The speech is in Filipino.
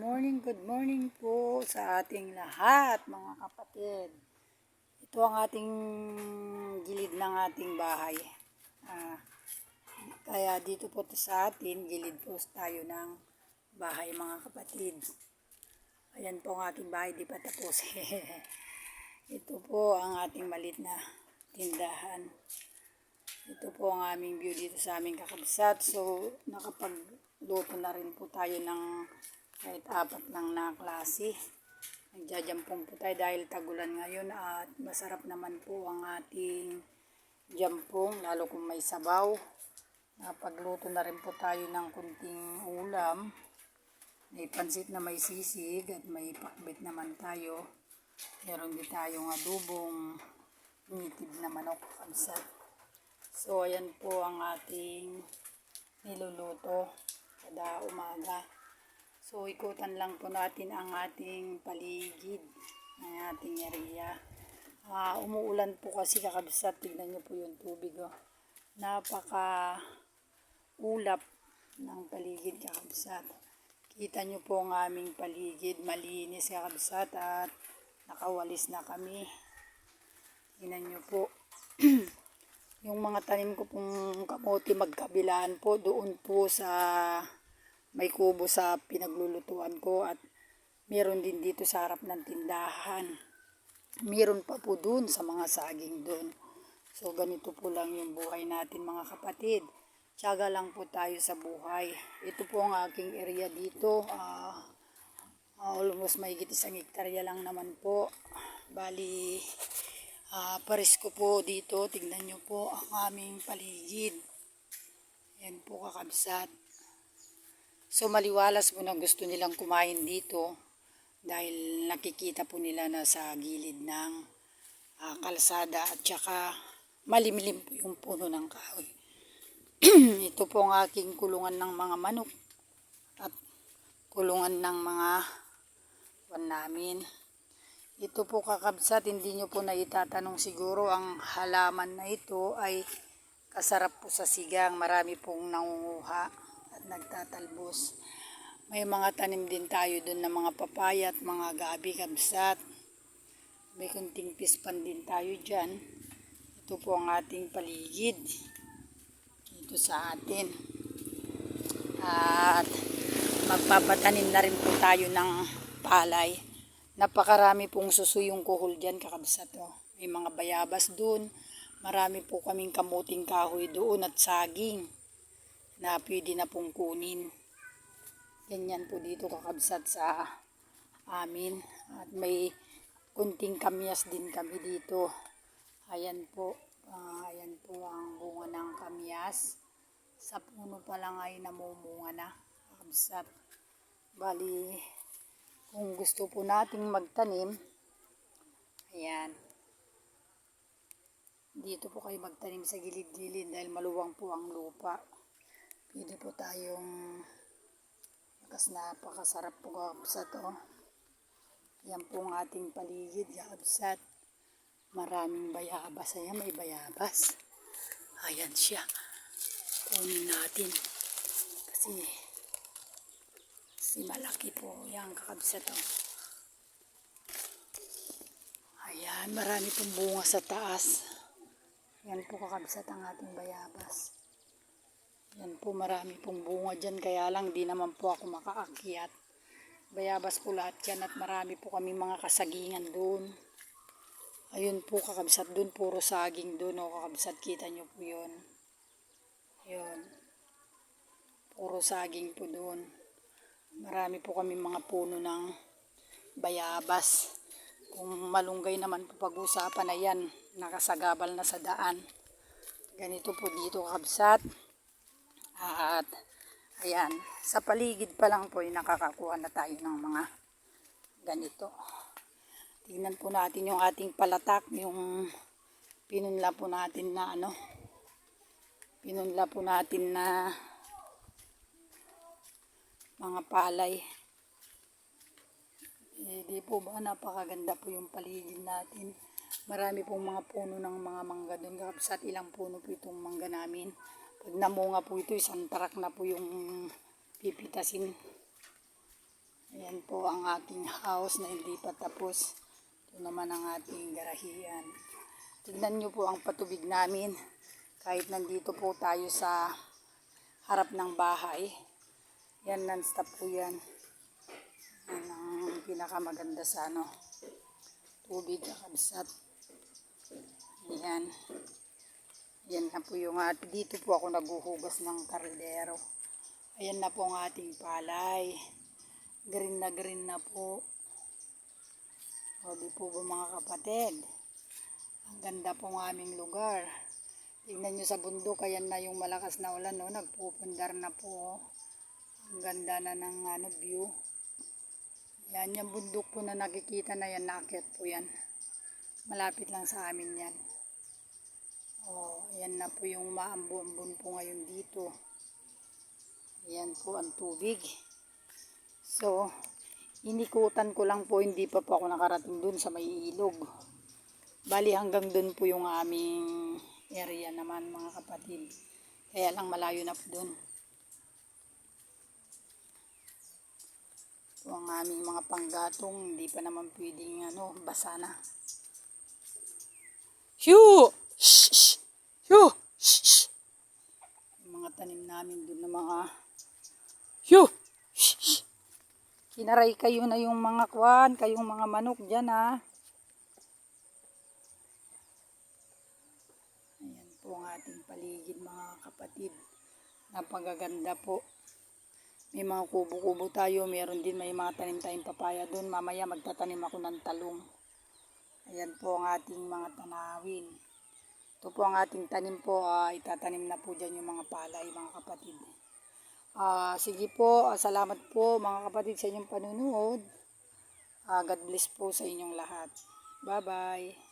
good morning po sa ating lahat mga kapatid. Ito ang ating gilid ng ating bahay. Kaya dito po sa atin, gilid po tayo ng bahay mga kapatid. Ayan po ang ating bahay, di pa tapos. Ito po ang ating malit na tindahan. Ito po ang aming view dito sa aming kakabsat. So, nakapagluto na rin po tayo ng kahit 4 lang na klase. Nagjajampong po tayo dahil tagulan ngayon at masarap naman po ang ating jampong, lalo kung may sabaw. Napagluto na rin po tayo ng kunting ulam. May pansit na may sisig at may pakbit naman tayo. Meron din tayong adobong nitib na manok kabsat. So, ayan po ang ating niluluto kada umaga. So, ikutan lang po natin ang ating paligid ng ating area. Umuulan po kasi kakabsat. Tignan nyo po yung tubig. Oh. Napaka ulap ng paligid kakabsat. Kita nyo po ang aming paligid. Malinis kakabsat at nakawalis na kami. Tignan nyo po. Yung mga tanim ko pong kamote magkabilaan po doon po sa may kubo sa pinaglulutuan ko at meron din dito sa harap ng tindahan. Meron pa po doon sa mga saging doon. So ganito po lang yung buhay natin mga kapatid. Tiyaga lang po tayo sa buhay. Ito po ang aking area dito. Almost may 1 hektarya lang naman po. Bali, pares ko po dito. Tignan nyo po ang aming paligid. Yan po kakabsat. So maliwalas po na gusto nilang kumain dito dahil nakikita po nila na sa gilid ng kalsada at saka malimlim po yung puno ng kahoy. Ito po ang aking kulungan ng mga manok at kulungan ng mga wan namin. Ito po kakabsat, hindi nyo po na itatanong siguro ang halaman na ito ay kasarap po sa sigang. Marami pong nangunguha at nagtatalbos. May mga tanim din tayo doon na mga papaya at mga gabi kabsat. May kunting pispan din tayo dyan. Ito po ang ating paligid dito sa atin. At magpapatanim na rin po tayo ng palay. Napakarami pong susuyong kuhol dyan kakabsat. Oh. May mga bayabas doon. Marami po kaming kamuting kahoy doon at saging na pwede na pong kunin. Ganyan po dito kakabsat sa amin. At may kunting kamyas din kami dito. Ayan po. Ayan po ang bunga ng kamyas. Sa puno pa lang ay namumunga na kakabsat. Bali, kung gusto po nating magtanim, ayan. Dito po kayo magtanim sa gilid-gilid dahil maluwang po ang lupa. Pwede po tayong napakasarap po kakabsat. Oh. Yan po ang ating paligid kakabsat. Maraming bayabas. Ayan, may bayabas. Ayan siya. Kunin natin. Kasi malaki po. Yan kakabsat. Oh. Ayan, marami pong bunga sa taas. Yan po kakabsat ang ating bayabas. Yan po, marami pong bunga dyan, kaya lang di naman po ako makaakyat. Bayabas po lahat yan at marami po kami mga kasagingan doon. Ayun po kakabsat doon, puro saging doon. O kakabsat, kita nyo po yun. Yun. Puro saging po doon. Marami po kami mga puno ng bayabas. Kung malunggay naman po pag-usapan na yan, nakasagabal na sa daan. Ganito po dito kakabsat. At ayan, sa paligid pa lang po ay nakakakuha na tayo ng mga ganito. Tingnan po natin yung ating palatak, yung pinunla po natin na mga palay. Di po ba napakaganda po yung paligid natin. Marami pong mga puno ng mga mangga doon kakabsat. Ilang puno po itong mangga namin. Pag namunga po ito, isang tarak na po yung pipitasin. Ayan po ang aking house na hindi pa tapos. Ito naman ang ating garahian. Tignan nyo po ang patubig namin. Kahit nandito po tayo sa harap ng bahay. Yan, non-stop po yan. Yan ang pinakamaganda sa tubig kakabsat. Yan. Yan na po yung dito po ako naghuhugas ng kardero. Ayan na po ang ating palay. Green na po. O di po ba mga kapatid? Ang ganda po ng aming lugar. Tignan nyo sa bundok, ayan na yung malakas na ulan, no? Nagpupundar na po. Ang ganda na ng view. Yan, yung bundok po na nakikita na yan, naakyat po yan. Malapit lang sa amin yan. O, ayan na po yung maambo-ambon po ngayon dito. Ayan po ang tubig. So, inikutan ko lang po, hindi pa po ako nakarating dun sa may ilog. Bali hanggang dun po yung aming area naman mga kapatid. Kaya lang malayo na po dun. Ito ang aming mga panggatong, hindi pa naman pwedeng basa na. Shoo! Shh! Shh! Shoo! Shh! Shh! Yung mga tanim namin dun na mga shoo! Shh! Shh! Kinaray kayo na yung mga kwan, kayong mga manok dyan ha. Ayan po ang ating paligid mga kapatid. Napagaganda po. May mga kubo-kubo tayo, meron din may mga tanim-tanim papaya doon. Mamaya magtatanim ako ng talong. Ayan po ang ating mga tanawin. Ito po ang ating tanim po, itatanim na po dyan yung mga palay mga kapatid. Sige po, salamat po mga kapatid sa inyong panunood. God bless po sa inyong lahat. Bye-bye.